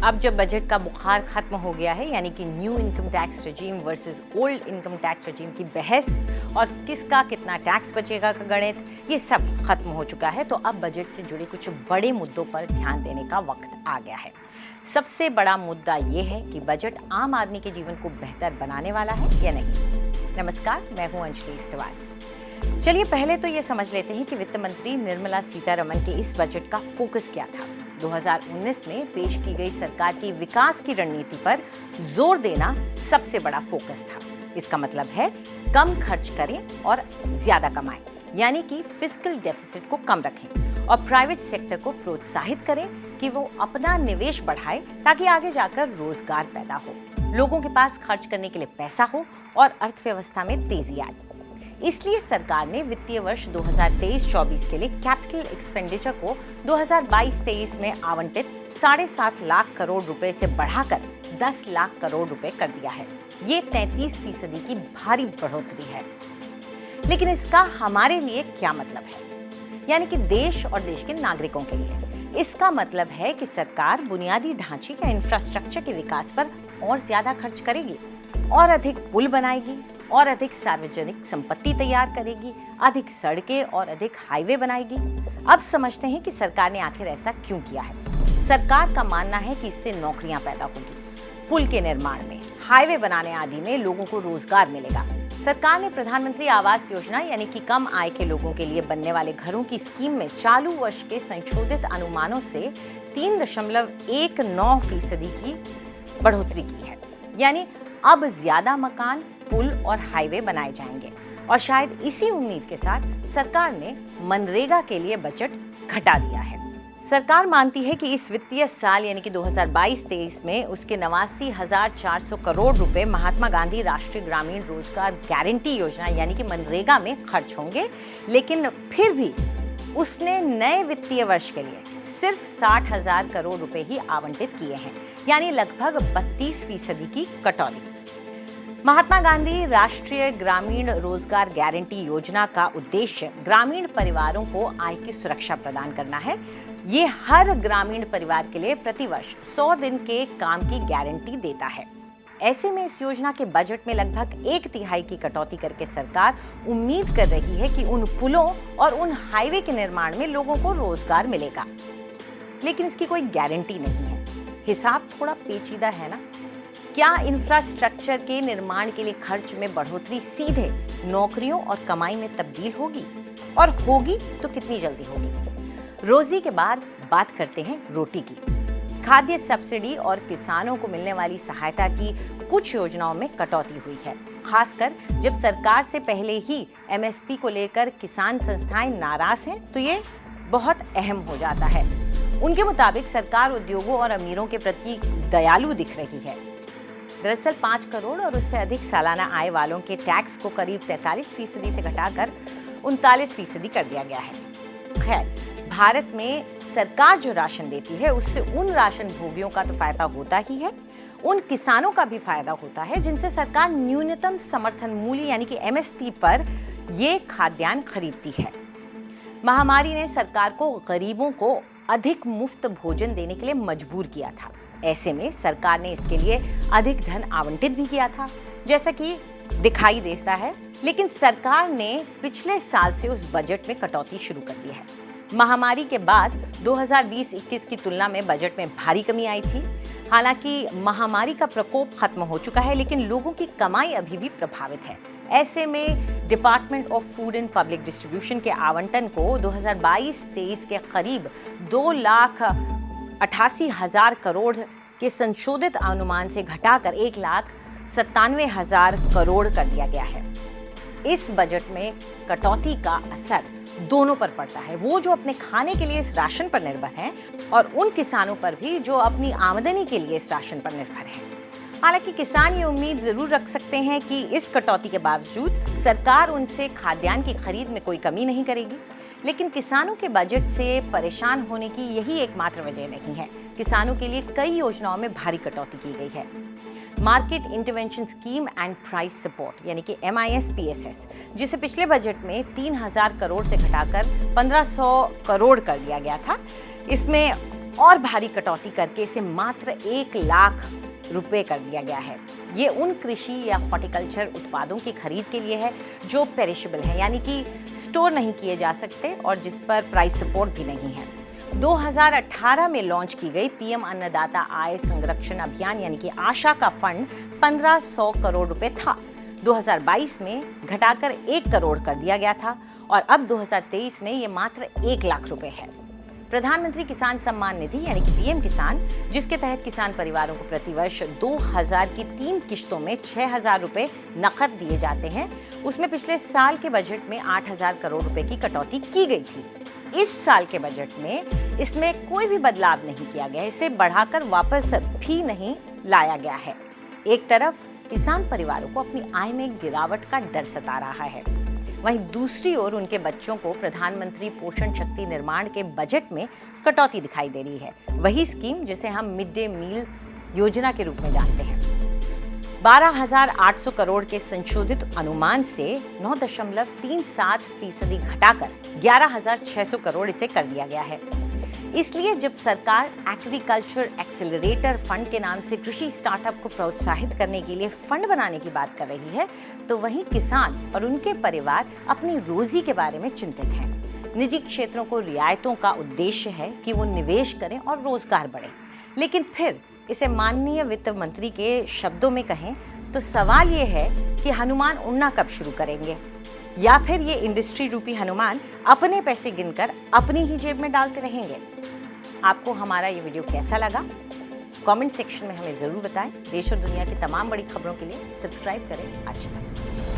अब जब बजट का बुखार खत्म हो गया है, यानी कि new income tax रजीम versus old income tax रजीम की बहस और किसका कितना टैक्स बचेगा का गणित, ये सब खत्म हो चुका है। तो अब बजट से जुड़े कुछ बड़े मुद्दों पर ध्यान देने का वक्त आ गया है। सबसे बड़ा मुद्दा ये है कि बजट आम आदमी के जीवन को बेहतर बनाने वाला है या नहीं। नमस्कार, मैं हूं अंजलि इस्टवाल। चलिए पहले तो ये समझ लेते हैं कि वित्त मंत्री निर्मला सीतारमण के इस बजट का फोकस क्या था। 2019 में पेश की गई सरकार की विकास की रणनीति पर जोर देना सबसे बड़ा फोकस था। इसका मतलब है कम खर्च करें और ज्यादा कमाएं, यानी कि फिस्कल डेफिसिट को कम रखें और प्राइवेट सेक्टर को प्रोत्साहित करें कि वो अपना निवेश बढ़ाए ताकि आगे जाकर रोजगार पैदा हो, लोगों के पास खर्च करने के लिए पैसा हो और अर्थव्यवस्था में तेजी आए। इसलिए सरकार ने वित्तीय वर्ष 2023-24 के लिए कैपिटल एक्सपेंडिचर को 2022-23 में आवंटित 7.5 लाख करोड़ रुपए से बढ़ाकर 10 लाख करोड़ रुपए कर दिया है। ये 33% की भारी बढ़ोतरी है। लेकिन इसका हमारे लिए क्या मतलब है, यानी कि देश और देश के नागरिकों के लिए? इसका मतलब है कि सरकार बुनियादी ढांचे या इंफ्रास्ट्रक्चर के विकास पर और ज्यादा खर्च करेगी, और अधिक पुल बनाएगी, और अधिक सार्वजनिक संपत्ति तैयार करेगी, अधिक सड़कें और अधिक हाईवे बनाएगी। अब समझते हैं कि सरकार ने आखिर ऐसा क्यों किया है। सरकार का मानना है कि इससे नौकरियां पैदा होगी, पुल के निर्माण में, हाईवे बनाने आदि में लोगों को रोजगार मिलेगा। सरकार ने प्रधानमंत्री आवास योजना यानी कि कम आय के लोगों के लिए बनने वाले घरों की स्कीम में चालू वर्ष के संशोधित अनुमानों से 3.19% की बढ़ोतरी की है। यानी अब ज्यादा मकान, पुल और हाईवे बनाए जाएंगे। और शायद इसी उम्मीद के साथ सरकार ने मनरेगा के लिए बजट घटा दिया है। सरकार मानती है कि इस वित्तीय साल यानी कि 2022-23 में उसके 89,400 करोड़ रुपए महात्मा गांधी राष्ट्रीय ग्रामीण रोजगार गारंटी योजना यानी कि मनरेगा में खर्च होंगे, लेकिन फिर भी उसने नए वित्तीय वर्ष के लिए सिर्फ 60,000 करोड़ रुपए ही आवंटित किए हैं, यानी लगभग 32% की कटौती। महात्मा गांधी राष्ट्रीय ग्रामीण रोजगार गारंटी योजना का उद्देश्य ग्रामीण परिवारों को आय की सुरक्षा प्रदान करना है। ये हर ग्रामीण परिवार के लिए प्रतिवर्ष 100 दिन के काम की गारंटी देता है। ऐसे में इस योजना के बजट में लगभग 1/3 की कटौती करके सरकार उम्मीद कर रही है कि उन पुलों और उन हाईवे के निर्माण में लोगों को रोजगार मिलेगा। लेकिन इसकी कोई गारंटी नहीं है। हिसाब थोड़ा पेचीदा है ना। क्या इंफ्रास्ट्रक्चर के निर्माण के लिए खर्च में बढ़ोतरी सीधे नौकरियों और कमाई में तब्दील होगी, और होगी तो कितनी जल्दी होगी? रोजी के बाद बात करते हैं रोटी की। खाद्य सब्सिडी और किसानों को मिलने वाली सहायता की कुछ योजनाओं में कटौती हुई है, खासकर जब सरकार से पहले ही एमएसपी को लेकर किसान संस्थाएं नाराज हैं, तो ये बहुत अहम हो जाता है। उनके मुताबिक सरकार उद्योगों और अमीरों के प्रति दयालु दिख रही है। दरअसल 5 करोड़ और उससे अधिक सालाना आय वालों के टैक्स को करीब 43% से घटाकर 39% कर दिया गया है। खैर, भारत में सरकार जो राशन देती है उससे उन राशन भोगियों का तो फायदा होता ही है, उन किसानों का भी फायदा होता है जिनसे सरकार न्यूनतम समर्थन मूल्य यानी कि एमएसपी पर ये खाद्यान्न खरीदती है। महामारी ने सरकार को गरीबों को अधिक मुफ्त भोजन देने के लिए मजबूर किया था। ऐसे में सरकार ने इसके लिए अधिक धन आवंटित भी किया था, जैसा कि दिखाई देता है। लेकिन सरकार ने पिछले साल से उस बजट में कटौती शुरू कर दी है। महामारी के बाद 2020-21 की तुलना में बजट में भारी कमी आई थी। हालांकि महामारी का प्रकोप खत्म हो चुका है, लेकिन लोगों की कमाई अभी भी प्रभावित है। ऐसे में department of food and public distribution के आवंटन को 2022-23 के करीब 2,88,000 करोड़ के संशोधित अनुमान से घटाकर 1,97,000 करोड़ कर दिया गया है। इस बजट में कटौती का असर दोनों पर पड़ता है, वो जो अपने खाने के लिए इस राशन पर निर्भर हैं और उन किसानों पर भी जो अपनी आमदनी के लिए इस राशन पर निर्भर हैं। हालांकि किसान ये उम्मीद जरूर रख सकते हैं कि इस कटौती के बावजूद सरकार उनसे खाद्यान्न की खरीद में कोई कमी नहीं करेगी। लेकिन किसानों के बजट से परेशान होने की यही एकमात्र वजह नहीं है। किसानों के लिए कई योजनाओं में भारी कटौती की गई है। Market intervention scheme and price support यानी कि MISPSS, जिसे पिछले बजट में 3,000 करोड़ से घटाकर 1,500 करोड़ कर दिया गया था, इसमें और भारी कटौती करके इसे मात्र 1 लाख रुपए कर दिया गया है। ये उन कृषि या हॉर्टिकल्चर उत्पादों की खरीद के लिए है जो पेरिशेबल है, यानी कि स्टोर नहीं किए जा सकते और जिस पर प्राइस सपोर्ट भी नहीं है। 2018 में लॉन्च की गई पीएम अन्नदाता आय संरक्षण अभियान यानी कि आशा का फंड 1500 करोड़ रुपए था। 2022 में घटाकर 1 करोड़ कर दिया गया था और अब 2023 में ये मात्र 1 लाख रुपए है। प्रधानमंत्री किसान सम्मान निधि यानी कि पीएम किसान, जिसके तहत किसान परिवारों को प्रतिवर्ष 2000 की 3 किश्तों में 6000 रुपए नकद दिए जाते हैं, उसमें पिछले साल के बजट में 8000 करोड़ रुपए की कटौती की गई थी। इस साल के बजट में इसमें कोई भी बदलाव नहीं किया गया, इसे बढ़ाकर वापस भी नहीं लाया गया है। एक तरफ किसान परिवारों को अपनी आय में गिरावट का डर सता रहा है, वहीं दूसरी ओर उनके बच्चों को प्रधानमंत्री पोषण शक्ति निर्माण के बजट में कटौती दिखाई दे रही है। वही स्कीम जिसे हम मिड डे मील योजना के रूप में जानते हैं। 12,800 करोड़ के संशोधित अनुमान से 9.37% घटाकर 11,600 करोड़ इसे कर दिया गया है। इसलिए जब सरकार एग्रीकल्चर एक्सेलरेटर फंड के नाम से कृषि स्टार्टअप को प्रोत्साहित करने के लिए फंड बनाने की बात कर रही है, तो वहीं किसान और उनके परिवार अपनी रोजी के बारे में चिंतित हैं। निजी क्षेत्रों को रियायतों का उद्देश्य है कि वो निवेश करें और रोजगार बढ़े, लेकिन फिर इसे माननीय वित्त मंत्री के शब्दों में कहें तो सवाल ये है कि हनुमान उड़ना कब शुरू करेंगे, या फिर ये इंडस्ट्री रूपी हनुमान अपने पैसे गिनकर अपनी ही जेब में डालते रहेंगे। आपको हमारा ये वीडियो कैसा लगा? कमेंट सेक्शन में हमें जरूर बताएं। देश और दुनिया की तमाम बड़ी खबरों के लिए सब्सक्राइब करें आज तक।